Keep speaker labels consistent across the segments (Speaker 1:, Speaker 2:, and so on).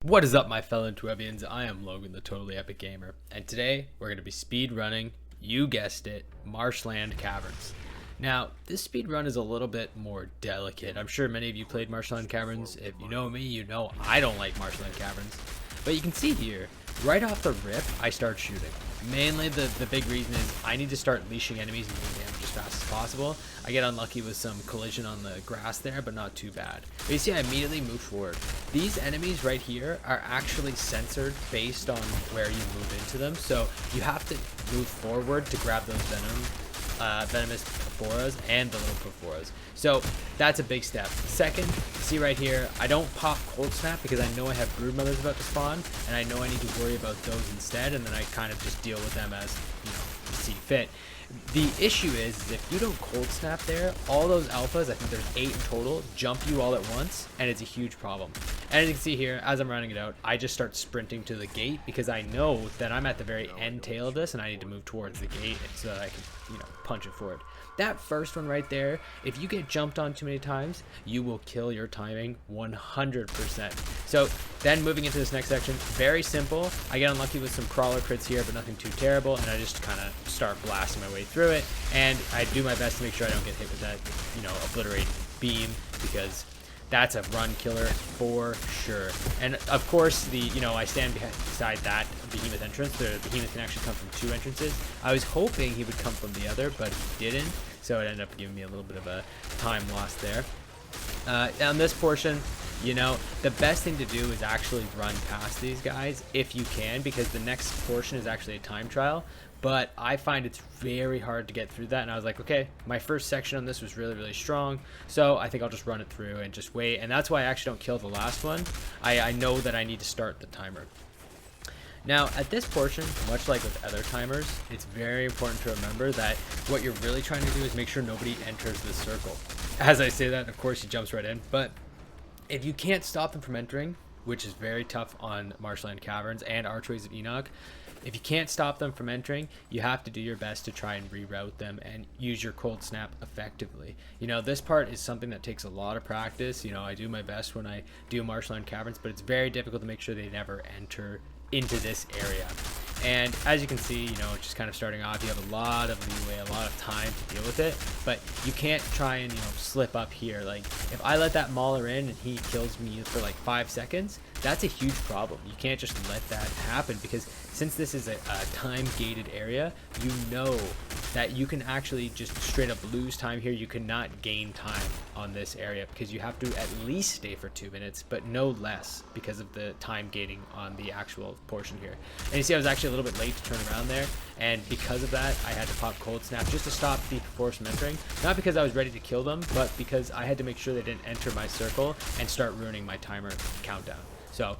Speaker 1: What is up, my fellow Twebbians? I am Logan, the Totally Epic Gamer, and today we're going to be speed running, you guessed it, Marshland Caverns. Now, this speed run is a little bit more delicate. I'm sure many of you played Marshland Caverns. If you know me, you know I don't like Marshland Caverns. But you can see here, right off the rip, I start shooting. Mainly the big reason is I need to start leashing enemies and doing damage as fast as possible. I get unlucky with some collision on the grass there, but not too bad. But you see, I immediately move forward. These enemies right here are actually censored based on where you move into them, so you have to move forward to grab those venomous Perforas and the little Perforas. So that's a big step. Second, see right here, I don't pop Cold Snap because I know I have Broodmothers about to spawn, and I know I need to worry about those instead, and then I kind of just deal with them as, you know, see fit. The issue is if you don't Cold Snap there, all those alphas, I think there's 8 in total, jump you all at once, and it's a huge problem. And as you can see here, as I'm running it out, I just start sprinting to the gate because I know that I'm at the very end tail of this and I need to move towards the gate so that I can, you know, punch it forward. That first one right there, if you get jumped on too many times, you will kill your timing 100%. So then moving into this next section, very simple. I get unlucky with some crawler crits here, but nothing too terrible, and I just kind of start blasting my way through it, and I do my best to make sure I don't get hit with that, you know, obliterating beam, because that's a run killer for sure. And of course, I stand beside that behemoth entrance. The behemoth can actually come from 2 entrances. I was hoping he would come from the other, but he didn't, so it ended up giving me a little bit of a time loss there. On this portion, you know, the best thing to do is actually run past these guys if you can, because the next portion is actually a time trial. But I find it's very hard to get through that, and I was like, okay, my first section on this was really strong, so I think I'll just run it through and just wait. And that's why I actually don't kill the last one. I know that I need to start the timer. Now, at this portion, much like with other timers, it's very important to remember that what you're really trying to do is make sure nobody enters the circle. As I say that, of course, he jumps right in, but if you can't stop them from entering, which is very tough on Marshland Caverns and Archways of Enoch, if you can't stop them from entering, you have to do your best to try and reroute them and use your Cold Snap effectively. You know, this part is something that takes a lot of practice. You know, I do my best when I do Marshland Caverns, but it's very difficult to make sure they never enter into this area. And as you can see, you know, just kind of starting off, you have a lot of leeway, a lot of time to deal with it, but you can't try and, you know, slip up here. Like, if I let that Mauler in and he kills me for like 5 seconds, that's a huge problem. You can't just let that happen, because since this is a time-gated area, you know that you can actually just straight up lose time here. You cannot gain time on this area because you have to at least stay for 2 minutes, but no less, because of the time gating on the actual portion here. And you see I was actually a little bit late to turn around there, and because of that I had to pop Cold Snap just to stop the force from entering. Not because I was ready to kill them, but because I had to make sure they didn't enter my circle and start ruining my timer countdown. So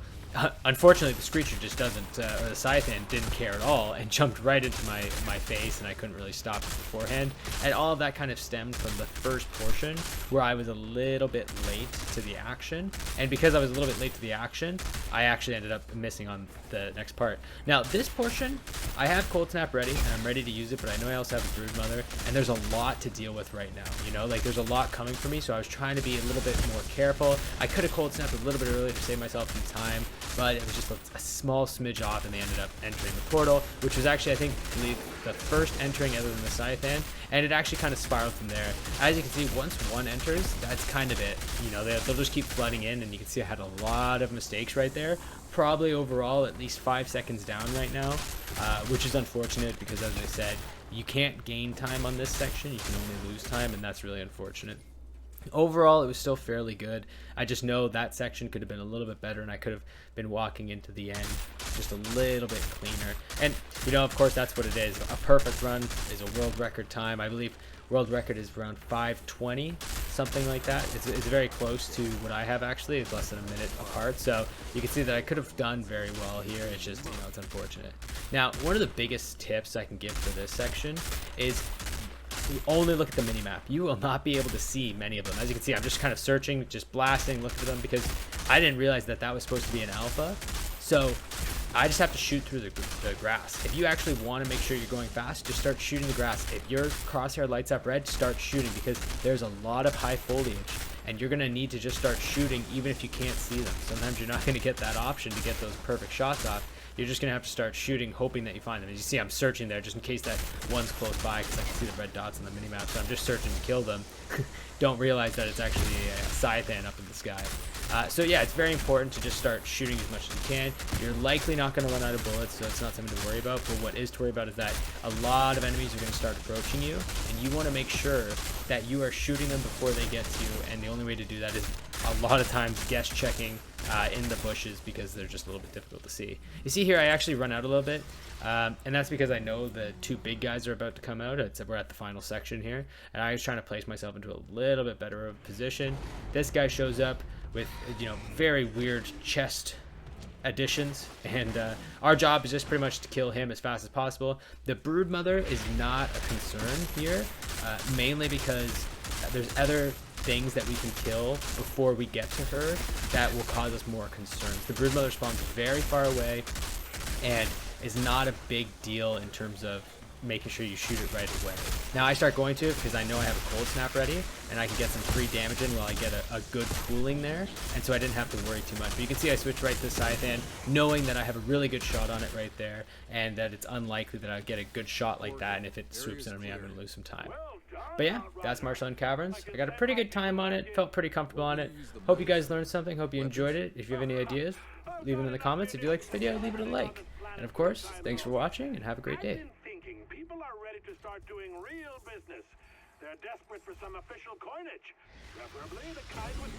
Speaker 1: unfortunately, the Screecher just doesn't, or the Scythan didn't care at all and jumped right into my face, and I couldn't really stop it beforehand. And all of that kind of stemmed from the first portion where I was a little bit late to the action. And because I was a little bit late to the action, I actually ended up missing on the next part. Now, this portion, I have Cold Snap ready, and I'm ready to use it, but I know I also have a Broodmother, and there's a lot to deal with right now. You know, like, there's a lot coming for me, so I was trying to be a little bit more careful. I could have Cold Snapped a little bit earlier to save myself some time, but it was just a small smidge off, and they ended up entering the portal, which was actually, I believe the first entering other than the Scythan, and it actually kind of spiraled from there. As you can see, once one enters, that's kind of it. You know, they'll just keep flooding in, and you can see I had a lot of mistakes right there. Probably overall at least 5 seconds down right now, which is unfortunate because, as I said, you can't gain time on this section, you can only lose time, and that's really unfortunate. Overall, it was still fairly good. I just know that section could have been a little bit better, and I could have been walking into the end just a little bit cleaner. And, you know, of course, that's what it is. A perfect run is a world record time. I believe world record is around 5:20, something like that. It's very close to what I have, actually. It's less than a minute apart. So you can see that I could have done very well here. It's just, you know, it's unfortunate. Now, one of the biggest tips I can give for this section is only look at the mini-map. You will not be able to see many of them. As you can see, I'm just kind of searching, just blasting, looking for them, because I didn't realize that that was supposed to be an alpha. So I just have to shoot through the grass. If you actually want to make sure you're going fast, just start shooting the grass. If your crosshair lights up red, start shooting, because there's a lot of high foliage and you're going to need to just start shooting even if you can't see them. Sometimes you're not going to get that option to get those perfect shots off. You're just going to have to start shooting, hoping that you find them. As you see, I'm searching there just in case that one's close by, because I can see the red dots on the minimap, so I'm just searching to kill them. Don't realize that it's actually a Scythan up in the sky. So yeah, it's very important to just start shooting as much as you can. You're likely not going to run out of bullets, so it's not something to worry about. But what is to worry about is that a lot of enemies are going to start approaching you, and you want to make sure that you are shooting them before they get to you. And the only way to do that is a lot of times guess checking in the bushes, because they're just a little bit difficult to see. You see here, I actually run out a little bit, and that's because I know the two big guys are about to come out. We're at the final section here, and I was trying to place myself into a little bit better of a position. This guy shows up with, you know, very weird chest additions, and our job is just pretty much to kill him as fast as possible. The broodmother is not a concern here, mainly because there's other things that we can kill before we get to her that will cause us more concerns. The broodmother spawns very far away and is not a big deal in terms of making sure you shoot it right away. Now I start going to it because I know I have a cold snap ready and I can get some free damage in while I get a good cooling there, and so I didn't have to worry too much. But you can see I switched right to the Scythan, knowing that I have a really good shot on it right there, and that it's unlikely that I'll get a good shot like that, and if it swoops in on me, I'm going to lose some time. But yeah, that's Marshland Caverns. I got a pretty good time on it, felt pretty comfortable on it. Hope you guys learned something, hope you enjoyed it. If you have any ideas, leave them in the comments. If you like the video, leave it a like. And of course, thanks for watching and have a great day.
Speaker 2: People are ready to start doing real business. They're desperate for some official coinage, preferably the kind with